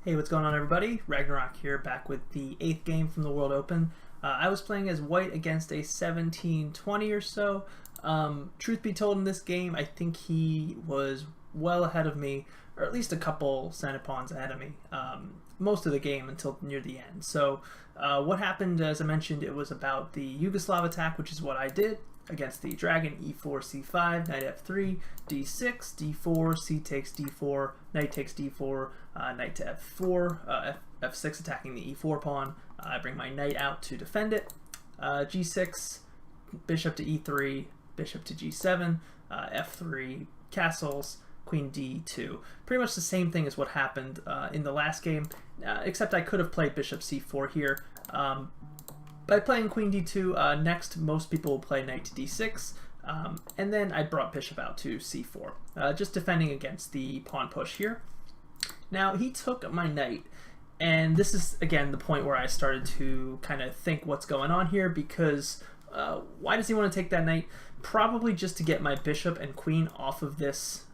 Hey, what's going on, everybody? Ragnarok here, back with the 8th game from the World Open. I was playing as white against a 17-20 or so. Truth be told, in this game, I think he was well ahead of me, or at least a couple center pawns ahead of me, most of the game until near the end. So what happened, as I mentioned, it was about the Yugoslav attack, which is what I did against the dragon. E4, c5, knight f3, d6, d4, c takes d4, knight takes d4, knight to f4, f6 attacking the e4 pawn. I bring my knight out to defend it. G6, bishop to e3, bishop to g7, f3, castles, queen d2. Pretty much the same thing as what happened in the last game, except I could have played bishop c4 here. By playing queen d2, next most people will play knight to d6, and then I brought bishop out to c4, just defending against the pawn push here. Now he took my knight, and this is again the point where I started to kind of think what's going on here, because why does he want to take that knight? Probably just to get my bishop and queen off of this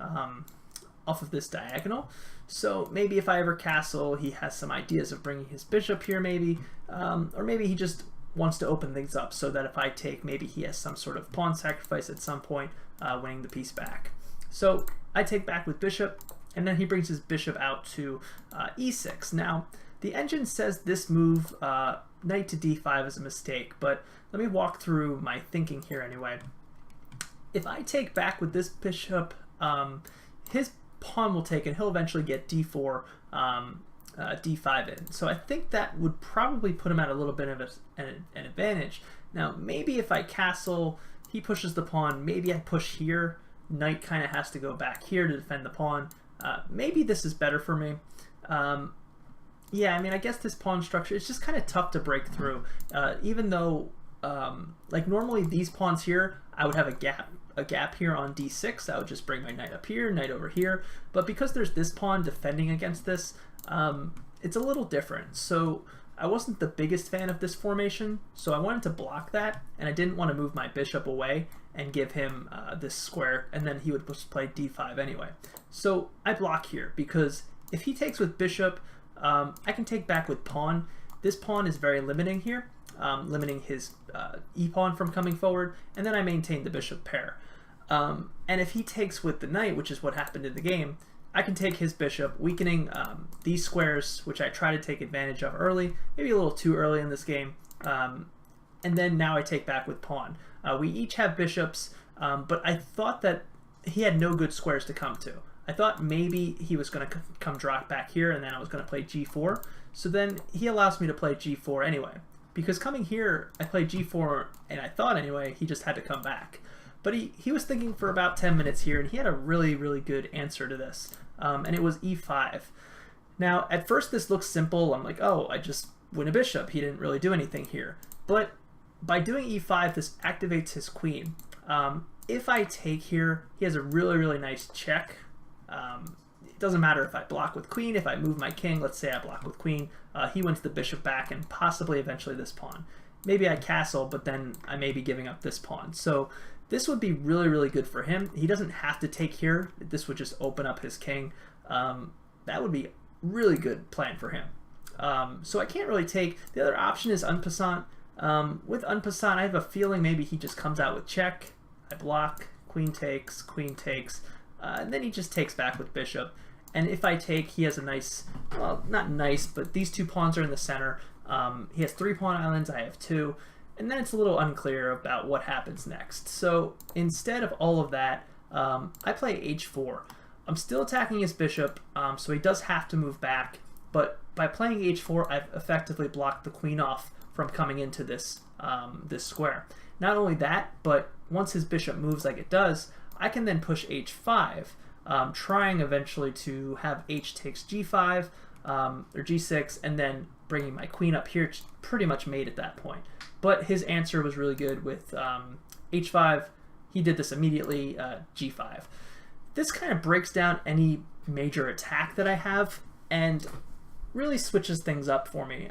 diagonal. So maybe if I ever castle, he has some ideas of bringing his bishop here, maybe, or maybe he just wants to open things up so that if I take, maybe he has some sort of pawn sacrifice at some point, winning the piece back. So I take back with bishop, and then he brings his bishop out to e6. Now, the engine says this move, knight to d5, is a mistake, but let me walk through my thinking here anyway. If I take back with this bishop, his pawn will take, and he'll eventually get d4, d5 in. So I think that would probably put him at a little bit of an advantage. Now, maybe if I castle, he pushes the pawn, maybe I push here, knight kind of has to go back here to defend the pawn. Maybe this is better for me. Yeah, I mean, I guess this pawn structure is just kind of tough to break through. Even though, like normally these pawns here, I would have a gap here on d6. I would just bring my knight up here, knight over here. But because there's this pawn defending against this, it's a little different. So I wasn't the biggest fan of this formation, so I wanted to block that, and I didn't want to move my bishop away and give him this square, and then he would just play d5 anyway. So I block here, because if he takes with bishop, I can take back with pawn. This pawn is very limiting here, limiting his e-pawn from coming forward, and then I maintain the bishop pair. And if he takes with the knight, which is what happened in the game, I can take his bishop, weakening these squares, which I try to take advantage of early, maybe a little too early in this game, and then now I take back with pawn. We each have bishops, but I thought that he had no good squares to come to. I thought maybe he was going to come drop back here, and then I was going to play g4. So then he allows me to play g4 anyway. Because coming here, I played g4, and I thought anyway he just had to come back. But he was thinking for about 10 minutes here, and he had a really, really good answer to this. And it was e5. Now, at first this looks simple. I'm like, oh, I just win a bishop. He didn't really do anything here. But by doing e5, this activates his queen. If I take here, he has a really, really nice check. It doesn't matter if I block with queen. If I move my king, let's say I block with queen, he wins the bishop back and possibly eventually this pawn. Maybe I castle, but then I may be giving up this pawn. So this would be really, really good for him. He doesn't have to take here. This would just open up his king. That would be a really good plan for him. So I can't really take. The other option is en passant. With en passant, I have a feeling maybe he just comes out with check. I block, queen takes, and then he just takes back with bishop. And if I take, he has a nice, well, not nice, but these two pawns are in the center. He has 3 pawn islands, I have 2. And then it's a little unclear about what happens next. So instead of all of that, I play h4. I'm still attacking his bishop, so he does have to move back. But by playing h4, I've effectively blocked the queen off from coming into this, this square. Not only that, but once his bishop moves like it does, I can then push h5, trying eventually to have h takes g5 or g6, and then bringing my queen up here. It's pretty much made at that point. But his answer was really good with h5. He did this immediately, g5. This kind of breaks down any major attack that I have and really switches things up for me.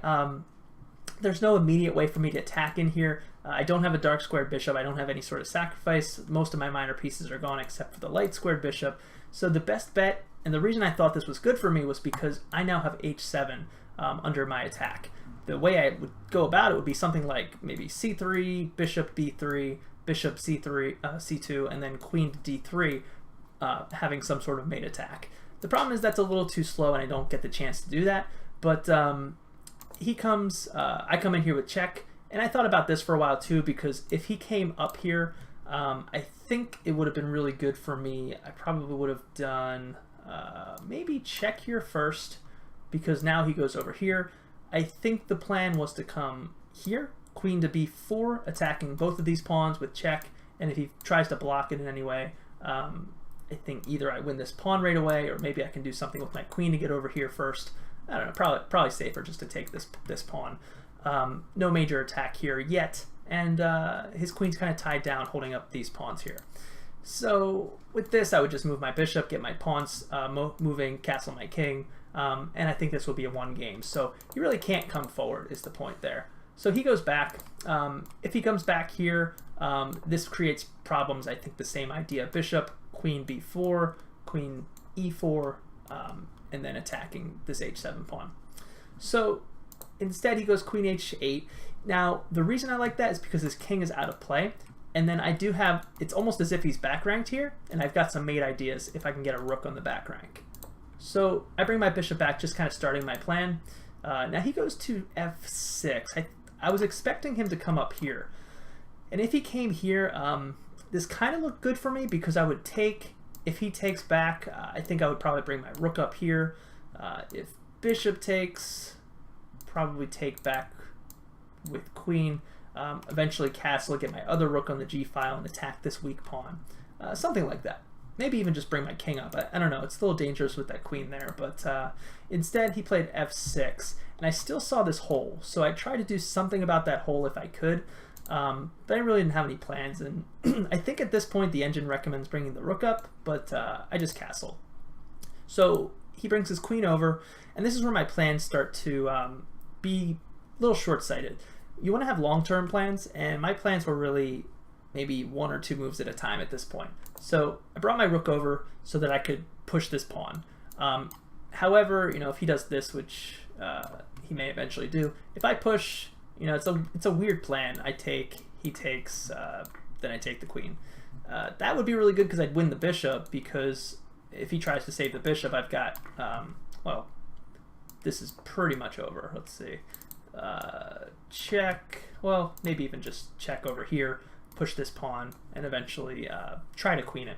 There's no immediate way for me to attack in here. I don't have a dark squared bishop. I don't have any sort of sacrifice. Most of my minor pieces are gone except for the light squared bishop. So the best bet And the reason I thought this was good for me was because I now have h7 under my attack. The way I would go about it would be something like maybe c3, bishop b3, bishop c3, c2, and then queen to d3, having some sort of mate attack. The problem is that's a little too slow and I don't get the chance to do that. But he comes, I come in here with check, and I thought about this for a while too, because if he came up here, I think it would have been really good for me. I probably would have done maybe check here first, because now he goes over here. I think the plan was to come here, queen to b4, attacking both of these pawns with check, and if he tries to block it in any way, I think either I win this pawn right away, or maybe I can do something with my queen to get over here first. I don't know, probably safer just to take this pawn. No major attack here yet, and his queen's kind of tied down holding up these pawns here. So with this, I would just move my bishop, get my pawns moving, castle my king, and I think this will be a one game. So he really can't come forward is the point there. So he goes back. If he comes back here, this creates problems. I think the same idea. Bishop, queen b4, queen e4, and then attacking this h7 pawn. So instead he goes queen h8. Now the reason I like that is because his king is out of play, and then I do have, it's almost as if he's back ranked here, and I've got some mate ideas if I can get a rook on the back rank. So I bring my bishop back, just kind of starting my plan. Now he goes to f6. I was expecting him to come up here, and if he came here, this kind of looked good for me because I would take, if he takes back, I think I would probably bring my rook up here. If bishop takes, probably take back with queen, eventually castle, get my other rook on the g file and attack this weak pawn. Something like that. Maybe even just bring my king up. I don't know, it's a little dangerous with that queen there, but instead he played f6, and I still saw this hole, so I tried to do something about that hole if I could, but I really didn't have any plans, and I think at this point the engine recommends bringing the rook up, but I just castle. So he brings his queen over, and this is where my plans start to be a little short-sighted. You want to have long-term plans, and my plans were really maybe one or two moves at a time at this point. So I brought my rook over so that I could push this pawn. However, you know, if he does this, which he may eventually do, if I push, you know, it's a weird plan. I take, he takes, then I take the queen. That would be really good because I'd win the bishop, because if he tries to save the bishop, I've got, well, this is pretty much over. Let's see. Check, well, maybe even just check over here, push this pawn, and eventually try to queen it.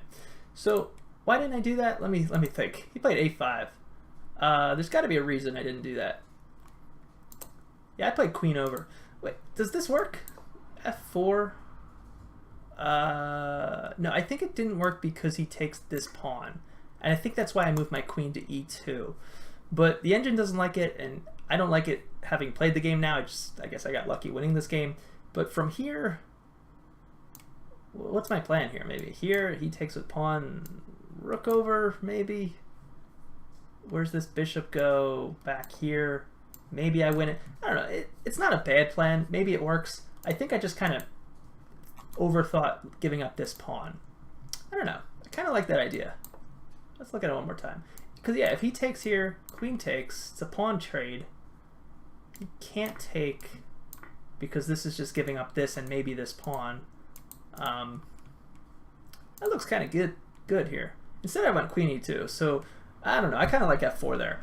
So why didn't I do that? Let me think. He played a5. There's got to be a reason I didn't do that. Yeah, I played queen over. Wait, does this work? f4? No, I think it didn't work because he takes this pawn, and I think that's why I moved my queen to e2. But the engine doesn't like it, and I don't like it having played the game now. I guess I got lucky winning this game. But from here, what's my plan here? Maybe here he takes with pawn, rook over, maybe. Where's this bishop go? Back here. Maybe I win it. I don't know. It's not a bad plan. Maybe it works. I think I just kind of overthought giving up this pawn. I don't know. I kind of like that idea. Let's look at it one more time. Because yeah, if he takes here, queen takes, it's a pawn trade. He can't take because this is just giving up this and maybe this pawn. That looks kind of good here. Instead I went queen e2, so I don't know. I kind of like f4 there.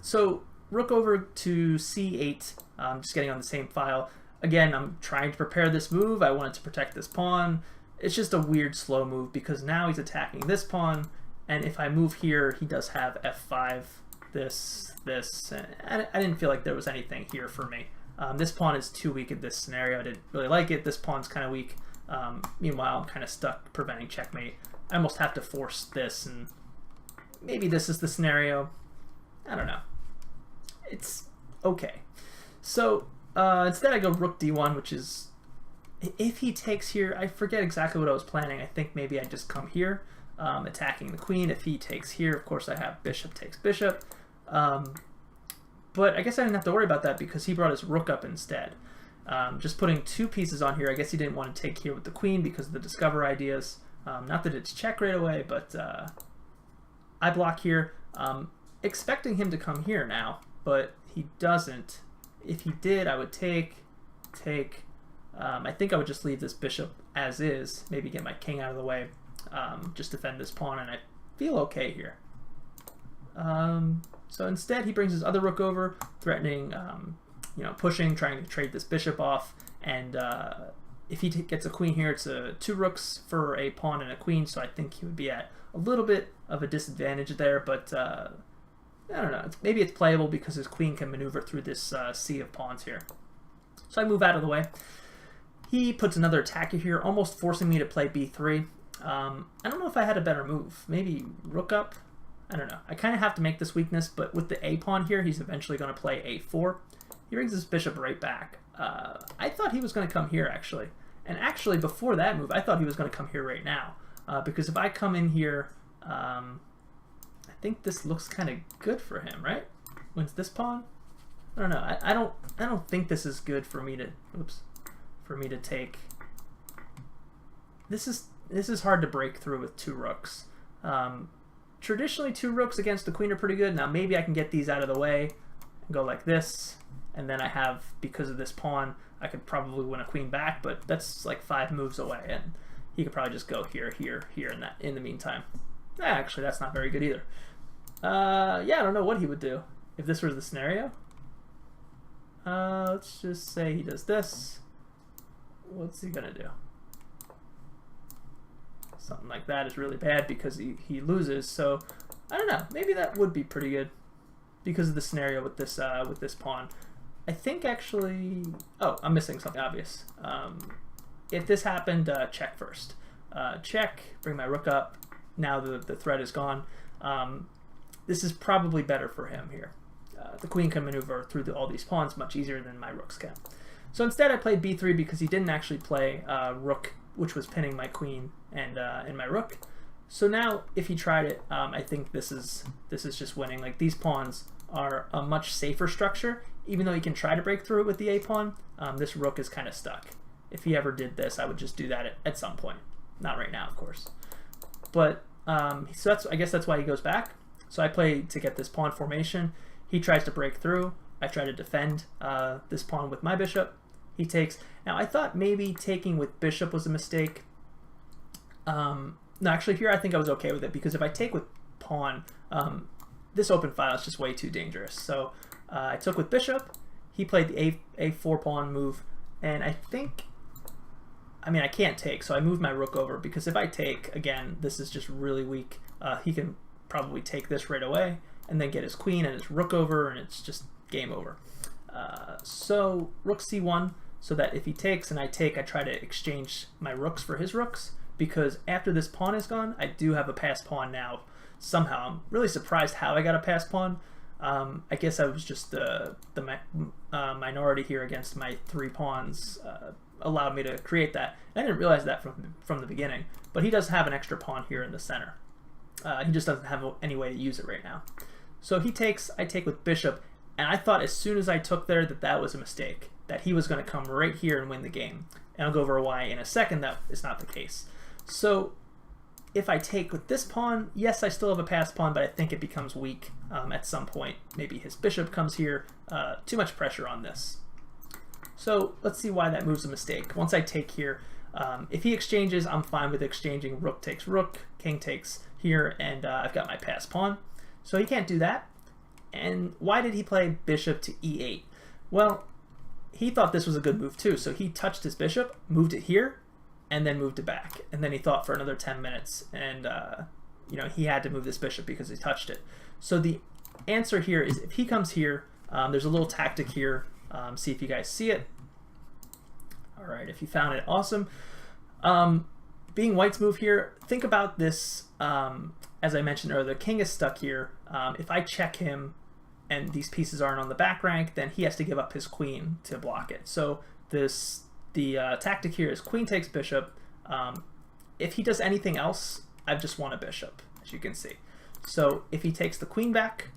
So rook over to c8. Just getting on the same file. Again, I'm trying to prepare this move. I wanted to protect this pawn. It's just a weird slow move because now he's attacking this pawn, and if I move here, he does have f5, this, and I didn't feel like there was anything here for me. This pawn is too weak in this scenario. I didn't really like it. This pawn's kind of weak. Meanwhile, I'm kind of stuck preventing checkmate. I almost have to force this, and maybe this is the scenario. I don't know. It's okay. So instead I go rook d1, which is, if he takes here, I forget exactly what I was planning. I think maybe I just come here, attacking the queen. If he takes here, of course I have bishop takes bishop. But I guess I didn't have to worry about that because he brought his rook up instead. Just putting two pieces on here. I guess he didn't want to take here with the queen because of the discover ideas. Not that it's check right away, but I block here, expecting him to come here now, but he doesn't. If he did, I would take. I think I would just leave this bishop as is, maybe get my king out of the way, just defend this pawn, and I feel okay here. So instead, he brings his other rook over, threatening, you know, pushing, trying to trade this bishop off, and if he gets a queen here, it's 2 rooks for a pawn and a queen, so I think he would be at a little bit of a disadvantage there, but I don't know, maybe it's playable because his queen can maneuver through this sea of pawns here. So I move out of the way. He puts another attacker here, almost forcing me to play b3. I don't know if I had a better move. Maybe rook up? I don't know. I kind of have to make this weakness, but with the a pawn here, he's eventually going to play a4. He brings his bishop right back. I thought he was going to come here, actually. And actually, before that move, I thought he was going to come here right now. Because if I come in here, I think this looks kind of good for him, right? Wins this pawn? I don't know. I don't think this is good for me to. Oops. For me to take. This is hard to break through with 2 rooks. Traditionally, 2 rooks against the queen are pretty good. Now maybe I can get these out of the way and go like this, and then I have, because of this pawn, I could probably win a queen back. But that's like 5 moves away, and he could probably just go here, here, here, and that in the meantime. Actually, that's not very good either. Yeah, I don't know what he would do if this was the scenario. Let's just say he does this. What's he gonna do? Something like that is really bad because he loses. So I don't know. Maybe that would be pretty good because of the scenario with this pawn. I think actually. Oh, I'm missing something obvious. If this happened, check first. Check. Bring my rook up. Now the threat is gone. This is probably better for him here. The queen can maneuver through all these pawns much easier than my rooks can. So instead I played b3 because he didn't actually play rook, which was pinning my queen and my rook. So now if he tried it, I think this is just winning. Like, these pawns are a much safer structure. Even though he can try to break through it with the a pawn, this rook is kind of stuck. If he ever did this, I would just do that at some point. Not right now, of course. But so I guess that's why he goes back. So I play to get this pawn formation. He tries to break through. I try to defend this pawn with my bishop. He takes. Now, I thought maybe taking with bishop was a mistake. No, actually, here I think I was okay with it, because if I take with pawn, this open file is just way too dangerous. So I took with bishop. He played the a4 pawn move, and I think, I mean, I can't take, so I moved my rook over, because if I take, again, this is just really weak. He can probably take this right away, and then get his queen and his rook over, and it's just game over. So rook c1, so that if he takes and I take, I try to exchange my rooks for his rooks, because after this pawn is gone, I do have a passed pawn now. Somehow, I'm really surprised how I got a passed pawn. I guess I was just the minority here against my 3 pawns allowed me to create that. I didn't realize that from the beginning, but he does have an extra pawn here in the center. He just doesn't have any way to use it right now. So he takes, I take with bishop, and I thought as soon as I took there that was a mistake, that he was going to come right here and win the game. And I'll go over why in a second that is not the case. So if I take with this pawn, yes, I still have a passed pawn, but I think it becomes weak at some point. Maybe his bishop comes here. Too much pressure on this. So let's see why that move's a mistake. Once I take here, if he exchanges, I'm fine with exchanging. Rook takes rook, king takes here, and I've got my passed pawn. So he can't do that. And why did he play bishop to e8? Well, he thought this was a good move too. So he touched his bishop, moved it here, and then moved it back. And then he thought for another 10 minutes, and you know, he had to move this bishop because he touched it. So the answer here is, if he comes here, there's a little tactic here. See if you guys see it. All right, if you found it, awesome. Being white's move here, think about this. As I mentioned earlier, the king is stuck here. If I check him and these pieces aren't on the back rank, then he has to give up his queen to block it. So the tactic here is queen takes bishop. If he does anything else, I've just won a bishop, as you can see. So if he takes the queen back,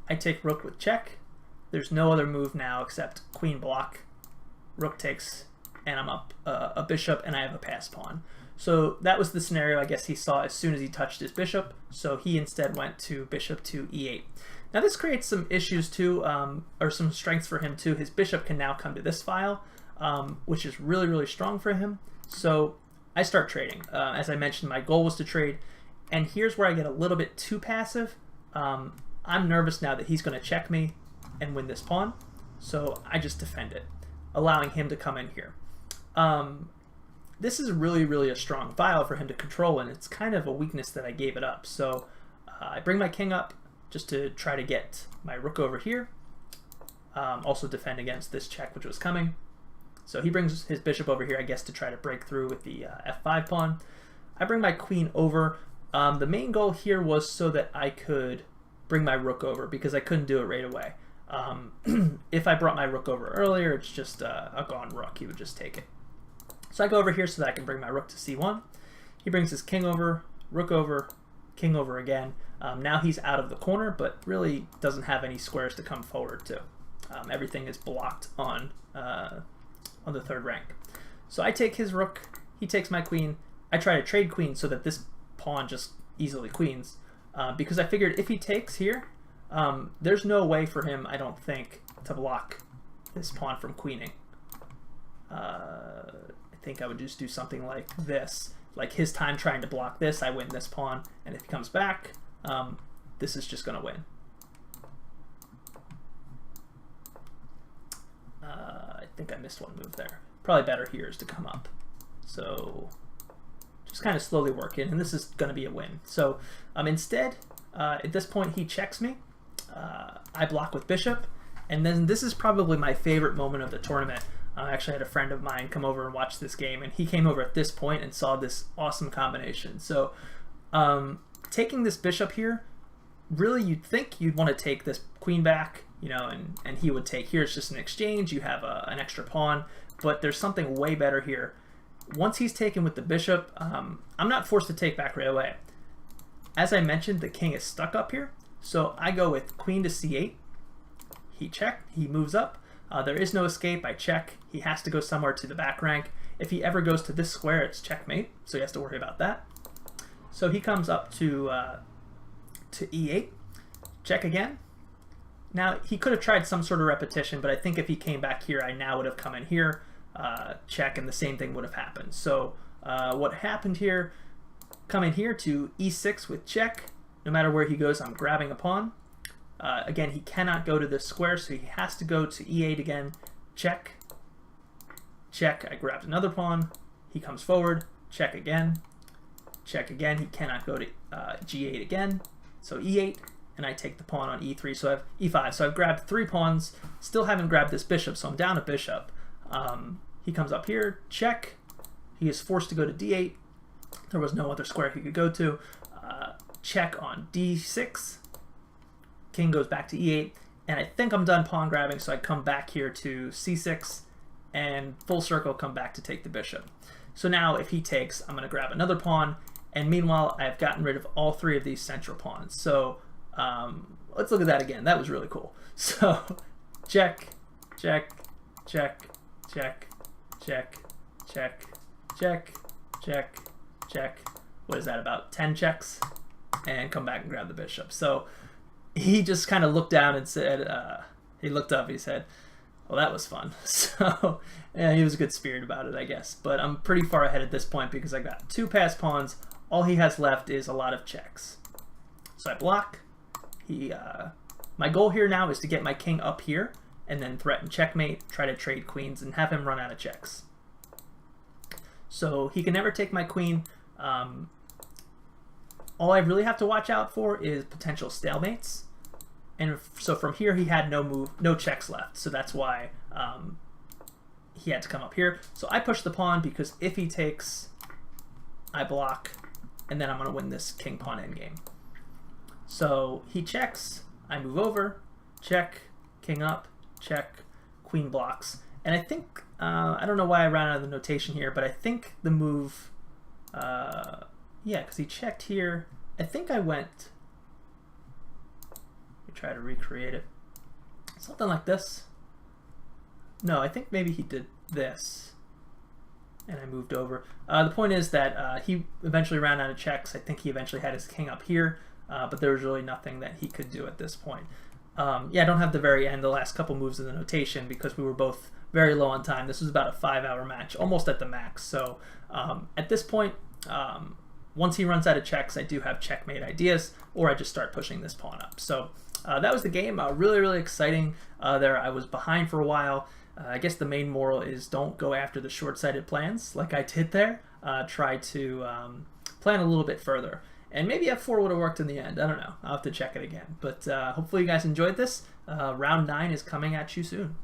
I take rook with check. There's no other move now except queen block, rook takes, and I'm up a bishop, and I have a passed pawn. So that was the scenario I guess he saw as soon as he touched his bishop, so he instead went to bishop to e8. Now this creates some issues too, or some strengths for him too. His bishop can now come to this file, which is really, really strong for him. So I start trading. As I mentioned, my goal was to trade, and here's where I get a little bit too passive. I'm nervous now that he's going to check me and win this pawn, so I just defend it, allowing him to come in here. This is really, really a strong file for him to control, and it's kind of a weakness that I gave it up. So I bring my king up just to try to get my rook over here. Also defend against this check which was coming. So he brings his bishop over here, I guess, to try to break through with the f5 pawn. I bring my queen over. The main goal here was so that I could bring my rook over, because I couldn't do it right away. If I brought my rook over earlier, it's just a gone rook. He would just take it. So I go over here so that I can bring my rook to c1. He brings his king over, rook over, king over again. Now he's out of the corner, but really doesn't have any squares to come forward to. Everything is blocked on the third rank. So I take his rook, he takes my queen. I try to trade queens so that this pawn just easily queens, because I figured if he takes here, there's no way for him, I don't think, to block this pawn from queening. I think I would just do something like this. Like his time trying to block this, I win this pawn, and if he comes back, this is just going to win. I think I missed one move there. Probably better here is to come up. So just kind of slowly work in, and this is going to be a win. So instead, at this point, he checks me. I block with bishop, and then this is probably my favorite moment of the tournament. I actually had a friend of mine come over and watch this game, and he came over at this point and saw this awesome combination. So taking this bishop here, really you'd think you'd want to take this queen back, you know, and he would take here. It's just an exchange. You have an extra pawn, but there's something way better here. Once he's taken with the bishop, I'm not forced to take back right away. As I mentioned, the king is stuck up here, so I go with queen to c8. He checked, he moves up. There is no escape. I check. He has to go somewhere to the back rank. If he ever goes to this square, it's checkmate, so he has to worry about that. So he comes up to e8. Check again. Now, he could have tried some sort of repetition, but I think if he came back here, I now would have come in here, check, and the same thing would have happened. So what happened here, come in here to e6 with check. No matter where he goes, I'm grabbing a pawn. Again, he cannot go to this square, so he has to go to e8 again. Check. Check. I grabbed another pawn. He comes forward. Check again. Check again. He cannot go to g8 again. So e8, and I take the pawn on e3. So I have e5. So I've grabbed 3 pawns. Still haven't grabbed this bishop, so I'm down a bishop. He comes up here. Check. He is forced to go to d8. There was no other square he could go to. Check on d6. King goes back to e8, and I think I'm done pawn grabbing, so I come back here to c6, and full circle come back to take the bishop. So now if he takes, I'm going to grab another pawn, and meanwhile I've gotten rid of all 3 of these central pawns. So let's look at that again. That was really cool. So check, check, check, check, check, check, check, check, check. What is that, about 10 checks? And come back and grab the bishop. So he just kind of looked down and said, he looked up and he said, well, that was fun. So yeah, he was a good spirit about it, I guess. But I'm pretty far ahead at this point because I got 2 passed pawns. All he has left is a lot of checks. So I block. My goal here now is to get my king up here and then threaten checkmate, try to trade queens, and have him run out of checks. So he can never take my queen. All I really have to watch out for is potential stalemates. And so from here he had no checks left. So that's why he had to come up here. So I push the pawn because if he takes, I block, and then I'm going to win this king pawn endgame. So he checks, I move over, check, king up, check, queen blocks. And I think, I don't know why I ran out of the notation here, but I think the move, yeah, because he checked here. I think I went, let me try to recreate it. Something like this. No, I think maybe he did this. and I moved over. The point is that he eventually ran out of checks. I think he eventually had his king up here, but there was really nothing that he could do at this point. Yeah, I don't have the very end, the last couple moves of the notation, because we were both very low on time. This was about a 5-hour match, almost at the max. So at this point, once he runs out of checks, I do have checkmate ideas, or I just start pushing this pawn up. So that was the game. Really, really exciting there. I was behind for a while. I guess the main moral is don't go after the short-sighted plans like I did there. Try to plan a little bit further. And maybe F4 would have worked in the end. I don't know. I'll have to check it again. But hopefully you guys enjoyed this. Round 9 is coming at you soon.